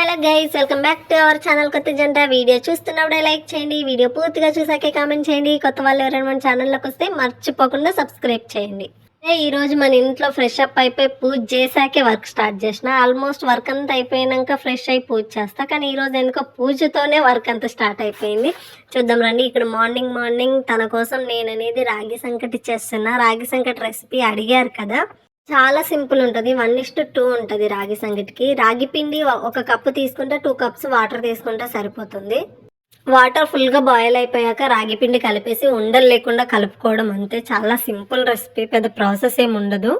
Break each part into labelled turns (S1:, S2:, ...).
S1: Hello guys, welcome back to our channel కొత్త జంట. Video చూస్తున్నప్పుడే like చేయండి, వీడియో పూర్తిగా చూసాకే కామెంట్ చేయండి. కొత్త వాళ్ళు ఎవరైనా మన ఛానల్లోకి వస్తే మర్చిపోకుండా సబ్స్క్రైబ్ చేయండి. ఈ రోజు మన ఇంట్లో ఫ్రెష్ అప్ అయిపోయి పూజ చేశాకే వర్క్ స్టార్ట్ చేసిన. ఆల్మోస్ట్ వర్క్ అంతా అయిపోయినాక ఫ్రెష్ అయి పూజ చేస్తా, కానీ ఈ రోజు ఎందుకో పూజతోనే వర్క్ అంతా స్టార్ట్ అయిపోయింది. చూద్దాం రండి. ఇక్కడ మార్నింగ్ తన కోసం నేను అనేది రాగి సంకటి చేస్తున్నా. రాగి సంకటి రెసిపీ అడిగారు కదా, చాలా సింపుల్ ఉంటుంది. 1:2 ఉంటుంది రాగి సంగటికి. రాగి పిండి ఒక కప్పు తీసుకుంటే 2 కప్స్ వాటర్ తీసుకుంటే సరిపోతుంది. వాటర్ ఫుల్గా బాయిల్ అయిపోయాక రాగి పిండి కలిపేసి ఉండలు లేకుండా కలుపుకోవడం అంతే. చాలా సింపుల్ రెసిపీ, పెద్ద ప్రాసెస్ ఏమి ఉండదు.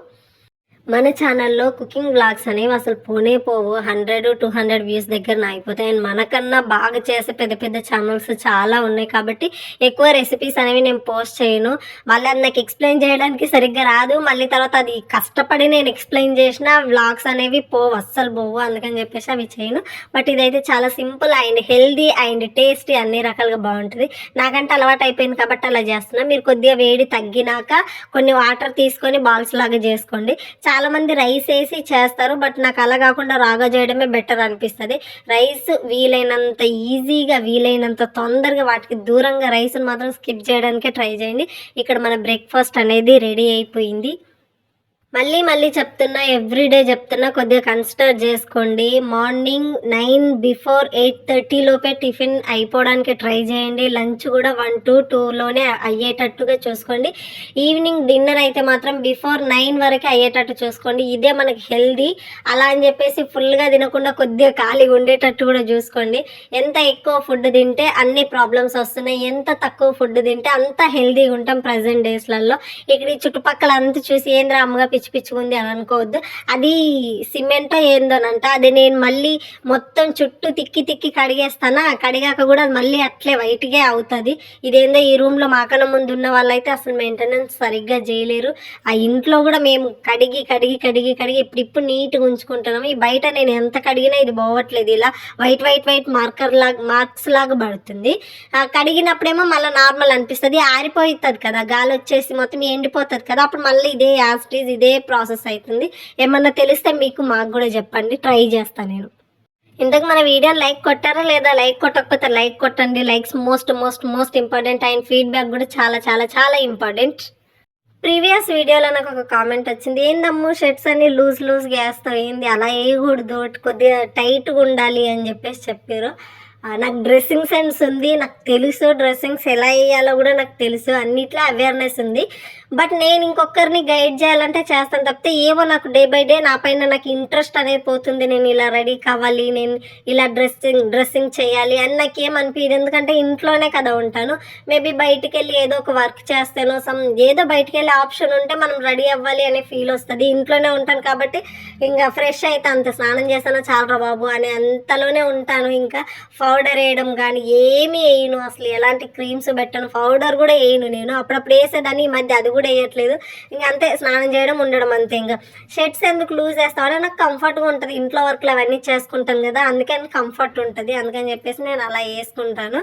S1: మన ఛానల్లో కుకింగ్ వ్లాగ్స్ అనేవి అసలు పోనే పోవు. 100-200 వ్యూస్ దగ్గర అయిపోతాయి. అండ్ మనకన్నా బాగా చేసే పెద్ద పెద్ద ఛానల్స్ చాలా ఉన్నాయి కాబట్టి ఎక్కువ రెసిపీస్ అనేవి నేను పోస్ట్ చేయను. మళ్ళీ అది నాకు ఎక్స్ప్లెయిన్ చేయడానికి సరిగ్గా రాదు. మళ్ళీ తర్వాత అది కష్టపడి నేను ఎక్స్ప్లెయిన్ చేసిన వ్లాగ్స్ అనేవి అస్సలు పోవు. అందుకని చెప్పేసి అవి చేయను. బట్ ఇదైతే చాలా simple and healthy and tasty, అన్ని రకాలుగా బాగుంటుంది. నాకంటే అలవాటు అయిపోయింది కాబట్టి అలా చేస్తున్నా. మీరు కొద్దిగా వేడి తగ్గినాక కొన్ని వాటర్ తీసుకొని బాల్స్ లాగా చేసుకోండి. చాలా మంది రైస్ వేసి చేస్తారు, బట్ నాకు అలా కాకుండా రాగా చేయడమే బెటర్ అనిపిస్తుంది. రైస్ వీలైనంత ఈజీగా, వీలైనంత తొందరగా, వాటికి దూరంగా రైస్ మాత్రం స్కిప్ చేయడానికే ట్రై చేయండి. ఇక్కడ మన బ్రేక్ఫాస్ట్ అనేది రెడీ అయిపోయింది. మళ్ళీ చెప్తున్నా, ఎవ్రీడే చెప్తున్నా, కొద్దిగా కన్సిడర్ చేసుకోండి. మార్నింగ్ 9 బిఫోర్ 8:30 లోపే టిఫిన్ అయిపోవడానికి ట్రై చేయండి. లంచ్ కూడా 1 to 2లోనే అయ్యేటట్టుగా చూసుకోండి. ఈవినింగ్ డిన్నర్ అయితే మాత్రం బిఫోర్ 9 వరకే అయ్యేటట్టు చూసుకోండి. ఇదే మనకి హెల్దీ. అలా అని చెప్పేసి ఫుల్గా తినకుండా కొద్దిగా ఖాళీగా ఉండేటట్టు కూడా చూసుకోండి. ఎంత ఎక్కువ ఫుడ్ తింటే అన్ని ప్రాబ్లమ్స్ వస్తున్నాయి, ఎంత తక్కువ ఫుడ్ తింటే అంత హెల్దీగా ఉంటాం ప్రజెంట్ డేస్లలో. ఇక్కడ ఈ చుట్టుపక్కల అంతా చూసి ఏంద్రా అమ్మగా పిచ్చి అని అనుకోవద్దు. అది సిమెంటో ఏందోనంట. అది నేను మళ్ళీ మొత్తం చుట్టూ తిక్కి కడిగేస్తానా, కడిగాక కూడా అది మళ్ళీ అట్లే వైట్గా అవుతుంది. ఇదేందో ఈ రూమ్లో మాకన ముందు ఉన్న వాళ్ళైతే అసలు మెయింటెనెన్స్ సరిగ్గా చేయలేరు. ఆ ఇంట్లో కూడా మేము కడిగి ఇప్పుడు నీట్గా ఉంచుకుంటున్నాము. ఈ బయట నేను ఎంత కడిగినా ఇది పోవట్లేదు. ఇలా వైట్ మార్క్స్ లాగా పడుతుంది. కడిగినప్పుడేమో మళ్ళీ నార్మల్ అనిపిస్తుంది. ఆరిపోతుంది కదా, గాలి వచ్చేసి మొత్తం ఎండిపోతుంది కదా, అప్పుడు మళ్ళీ ఇదే యాస్టీజ్ ఇదే ప్రాసెస్ అవుతుంది. ఏమన్నా తెలిస్తే మాకు కూడా చెప్పండి, ట్రై చేస్తాను నేను. ఇంతకు మన వీడియో లైక్ కొట్టారా లేదా? లైక్ కొట్టకపోతే లైక్ కొట్టండి. Likes most important. And feedback కూడా చాలా ఇంపార్టెంట్. ప్రీవియస్ వీడియోలో నాకు ఒక కామెంట్ వచ్చింది, ఏందమ్ము షర్ట్స్ అన్ని లూజ్గా వేస్తావు, ఏంది అలా వేయకూడదు, కొద్దిగా టైట్గా ఉండాలి అని చెప్పేసి చెప్పారు. నాకు డ్రెస్సింగ్ సెన్స్ ఉంది, నాకు తెలుసు డ్రెస్సింగ్స్ ఎలా వేయాలో కూడా నాకు తెలుసు, అన్నిట్లో అవేర్నెస్ ఉంది. బట్ నేను ఇంకొకరిని గైడ్ చేయాలంటే చేస్తాను తప్పితే ఏమో నాకు డే బై డే నా పైన నాకు ఇంట్రెస్ట్ అనేది పోతుంది. నేను ఇలా రెడీ కావాలి, నేను ఇలా డ్రెస్సింగ్ చేయాలి అని నాకేమనిపించదు. ఎందుకంటే ఇంట్లోనే కదా ఉంటాను. మేబీ బయటికి వెళ్ళి ఏదో ఒక వర్క్ చేస్తాను, ఏదో బయటికి వెళ్ళి ఆప్షన్ ఉంటే మనం రెడీ అవ్వాలి అనే ఫీల్ వస్తుంది. ఇంట్లోనే ఉంటాను కాబట్టి ఇంకా ఫ్రెష్ అయితే అంత స్నానం చేస్తానో చాలరా బాబు అని అంతలోనే ఉంటాను. ఇంకా పౌడర్ వేయడం కానీ ఏమీ వేయను, అసలు ఎలాంటి క్రీమ్స్ పెట్టను, పౌడర్ కూడా వేయను. నేను అప్పుడప్పుడు వేసేదాన్ని, ఈ మధ్య అది కూడా వేయట్లేదు. ఇంకా అంతే, స్నానం చేయడం ఉండడం అంతే. ఇంకా షర్ట్స్ ఎందుకు లూజ్ వేస్తామని నాకు కంఫర్ట్గా ఉంటుంది. ఇంట్లో వర్క్లు అవన్నీ చేసుకుంటాను కదా, అందుకని కంఫర్ట్ ఉంటుంది. అందుకని చెప్పేసి నేను అలా వేసుకుంటాను.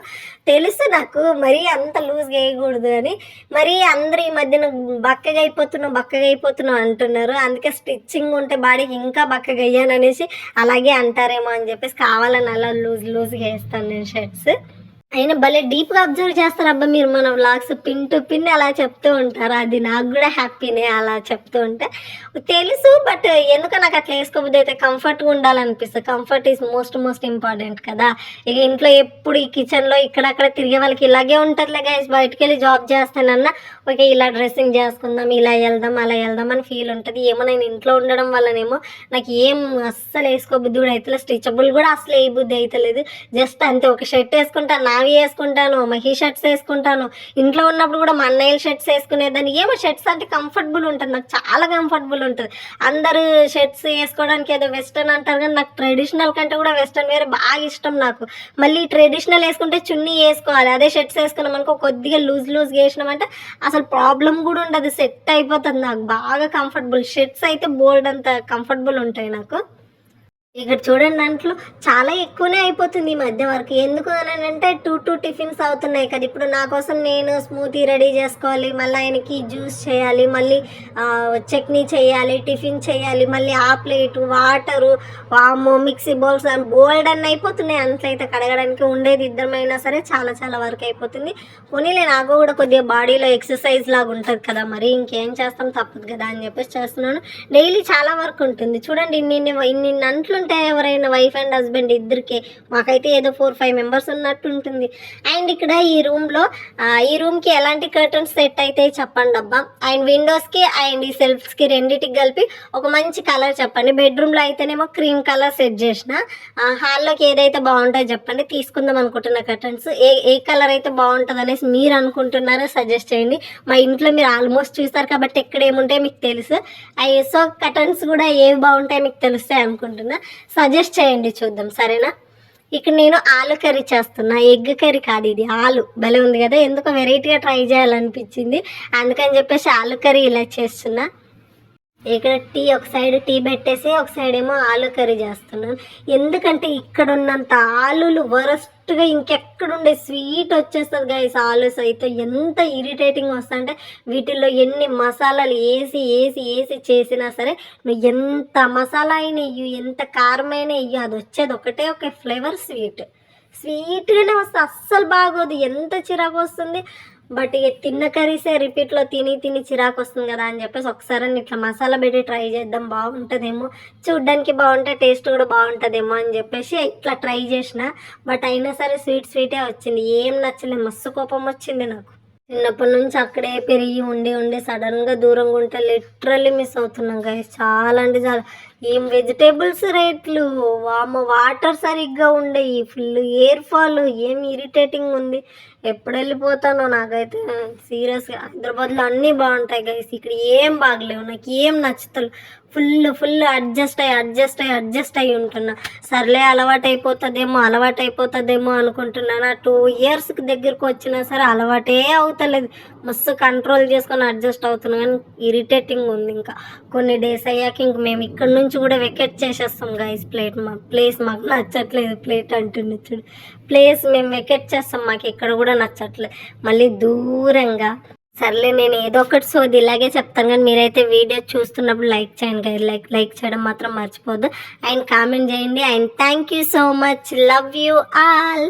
S1: తెలుసు నాకు మరీ అంత లూజ్గా వేయకూడదు అని. మరీ అందరూ ఈ మధ్యన బక్కగా అయిపోతున్నావు అంటున్నారు. అందుకే స్టిచ్చింగ్ ఉంటే బాడీకి ఇంకా బక్కగా అయ్యాను అనేసి అలాగే అంటారేమో అని చెప్పేసి కావాలని అలా లూజ్గా వేస్తాను నేను షర్ట్స్. అయినా భలే డీప్గా అబ్జర్వ్ చేస్తారు అబ్బా మీరు మన వ్లాగ్స్. పిన్ టు పిన్ అలా చెప్తూ ఉంటారు. అది నాకు కూడా హ్యాపీనే అలా చెప్తూ ఉంటే. తెలుసు, బట్ ఎందుకో నాకు అట్లా వేసుకోబోద్దు అయితే కంఫర్ట్గా ఉండాలనిపిస్తుంది. కంఫర్ట్ ఈజ్ మోస్ట్ ఇంపార్టెంట్ కదా. ఇక ఇంట్లో ఎప్పుడు ఈ కిచెన్లో ఇక్కడక్కడ తిరిగే వాళ్ళకి ఇలాగే ఉంటుందిలే గైస్. బయటకు వెళ్ళి జాబ్ చేస్తానన్నా ఓకే ఇలా డ్రెస్సింగ్ చేసుకుందాం, ఇలా వెళ్దాం అలా వెళ్దాం అని ఫీల్ ఉంటుంది. ఏమో నేను ఇంట్లో ఉండడం వల్లనేమో నాకు ఏం అస్సలు వేసుకోబుద్ధి కూడా అవుతలేదు. స్ట్రెచబుల్ కూడా అసలు ఏ బుద్ధి అవుతలేదు. జస్ట్ అంతే, ఒక షర్ట్ వేసుకుంటాను, నావి వేసుకుంటాను, మహీ షర్ట్స్ వేసుకుంటాను. ఇంట్లో ఉన్నప్పుడు కూడా మా అన్నయ్య షర్ట్స్ వేసుకునేదాన్ని. ఏమో షర్ట్స్ అంటే కంఫర్టబుల్ ఉంటుంది, నాకు చాలా కంఫర్టబుల్ ఉంటుంది. అందరూ షర్ట్స్ వేసుకోవడానికి ఏదో వెస్టర్న్ అంటారు, కానీ నాకు ట్రెడిషనల్ కంటే కూడా వెస్టర్న్ వేరే బాగా ఇష్టం నాకు. మళ్ళీ ట్రెడిషనల్ వేసుకుంటే చున్నీ వేసుకోవాలి, అదే షర్ట్స్ వేసుకున్నాం అనుకో కొద్దిగా లూజ్గా వేసినామంటే అసలు ప్రాబ్లం కూడా ఉండదు, సెట్ అయిపోతుంది. నాకు బాగా కంఫర్టబుల్ షర్ట్స్ అయితే బోల్డ్ అంత కంఫర్టబుల్ ఉంటాయి నాకు. ఇక్కడ చూడండి, దాంట్లో చాలా ఎక్కువనే అయిపోతుంది ఈ మధ్య వరకు. ఎందుకు అని అంటే 2 టిఫిన్స్ అవుతున్నాయి కదా. ఇప్పుడు నా కోసం నేను స్మూతీ రెడీ చేసుకోవాలి, మళ్ళీ ఆయనకి జ్యూస్ చేయాలి, మళ్ళీ చట్నీ చేయాలి, టిఫిన్ చేయాలి, మళ్ళీ ఆ ప్లేటు, వాటరు, వాము, మిక్సీ బౌల్స్ బోల్డ్ అన్నీ అయిపోతున్నాయి. అంట్లయితే కడగడానికి ఉండేది ఇద్దరమైనా సరే చాలా చాలా వరకు అయిపోతుంది. పోనీలే, నాకు కూడా కొద్దిగా బాడీలో ఎక్సర్సైజ్ లాగా ఉంటుంది కదా, మరి ఇంకేం చేస్తాం, తప్పదు కదా అని చెప్పేసి చేస్తున్నాను. డైలీ చాలా వర్క్ ఉంటుంది. చూడండి, ఇన్ని అంట్లు ఎవరైనా వైఫ్ అండ్ హస్బెండ్ ఇద్దరికి, మాకైతే ఏదో 4-5 మెంబర్స్ ఉన్నట్టు ఉంటుంది. అండ్ ఇక్కడ ఈ రూమ్కి ఎలాంటి కర్టన్స్ సెట్ అయితే చెప్పండి అబ్బా. అండ్ విండోస్కి అండ్ ఈ సెల్ఫ్స్కి రెండింటికి కలిపి ఒక మంచి కలర్ చెప్పండి. బెడ్రూమ్లో అయితేనేమో క్రీమ్ కలర్ సెట్ చేసిన, హాల్లోకి ఏదైతే బాగుంటుందో చెప్పండి, తీసుకుందాం అనుకుంటున్న కర్టన్స్. ఏ కలర్ అయితే బాగుంటుంది అనేసి మీరు అనుకుంటున్నారో సజెస్ట్ చేయండి. మా ఇంట్లో మీరు ఆల్మోస్ట్ చూస్తారు కాబట్టి ఎక్కడ ఏముంటాయో మీకు తెలుసు. సో కర్టన్స్ కూడా ఏవి బాగుంటాయో మీకు తెలుస్తాయి అనుకుంటున్నా. సజెస్ట్ చేయండి, చూద్దాం, సరేనా. ఇక్కడ నేను ఆలు కర్రీ చేస్తున్నా, ఎగ్ కర్రీ కాదు, ఇది ఆలు. భలే ఉంది కదా, ఎందుకో వెరైటీగా ట్రై చేయాలనిపించింది, అందుకని చెప్పేసి ఆలు కర్రీ ఇలా చేస్తున్నా. ఇక్కడ ఒక సైడ్ టీ పెట్టేసి ఒక సైడ్ ఏమో ఆలు కర్రీ చేస్తున్నాను. ఎందుకంటే ఇక్కడ ఉన్నంత ఆలులు వరస్ట్గా ఇంకెక్కడుండే స్వీట్ వచ్చేస్తుంది గైస్. ఆలూస్ అయితే ఎంత ఇరిటేటింగ్ వస్తుందంటే వీటిల్లో ఎన్ని మసాలాలు వేసి వేసి వేసి చేసినా సరే, నువ్వు ఎంత మసాలా అయినా ఇయ్యు, ఎంత కారమైనా ఇయ్యు, అది వచ్చేది ఒక ఫ్లేవర్ స్వీట్గానే వస్తుంది, అస్సలు బాగోదు, ఎంత చిరాకు వస్తుంది. బట్ ఇక తిన్న కర్రీసే రిపీట్లో తిని చిరాకు వస్తుంది కదా అని చెప్పేసి ఒకసారి ఇట్లా మసాలా పెట్టి ట్రై చేద్దాం, బాగుంటుందేమో, చూడ్డానికి బాగుంటే టేస్ట్ కూడా బాగుంటుందేమో అని చెప్పేసి ఇట్లా ట్రై చేసిన. బట్ అయినా సరే స్వీటే వచ్చింది, ఏం నచ్చలేదు, మస్తు కోపం వచ్చింది నాకు. చిన్నప్పటి నుంచి అక్కడే పెరిగి ఉండి సడన్గా దూరంగా ఉంటే లిటరల్లీ మిస్ అవుతున్నాం గైస్, చాలా అంటే చాలా. ఏం వెజిటేబుల్స్ రేట్లు, వాటర్ సరిగ్గా ఉండేవి, ఫుల్ ఎయిర్ ఫాల్, ఏం ఇరిటేటింగ్ ఉంది. ఎప్పుడు వెళ్ళిపోతానో నాకైతే సీరియస్గా. హైదరాబాద్లో అన్నీ బాగుంటాయి గైస్, ఇక్కడ ఏం బాగలేవు, నాకు ఏం నచ్చుతలు. ఫుల్ అడ్జస్ట్ అయ్యి ఉంటున్నా. సర్లే అలవాటు అయిపోతుందేమో అనుకుంటున్నాను. 2 ఇయర్స్కి దగ్గరకు వచ్చినా సరే అలవాటే అవుతలేదు. మస్తు కంట్రోల్ చేసుకొని అడ్జస్ట్ అవుతున్నా, కానీ ఇరిటేటింగ్ ఉంది. ఇంకా కొన్ని డేస్ అయ్యాక ఇంక మేము ఇక్కడ నుంచి కూడా వెకెట్ చేసేస్తాం గైస్. ప్లేస్ మాకు నచ్చట్లేదు, ప్లేట్ అంటుంది చూడు, ప్లేస్ మేము వెకెట్ చేస్తాం, మాకు ఇక్కడ కూడా నచ్చట్లేదు, మళ్ళీ దూరంగా. సర్లే, నేను ఏదో ఒకటి సోది ఇలాగే చెప్తాను, కానీ మీరైతే వీడియో చూస్తున్నప్పుడు లైక్ చేయండి, లైక్ చేయడం మాత్రం మర్చిపోద్దు. అండ్ కామెంట్ చేయండి. And thank you so much, love you all.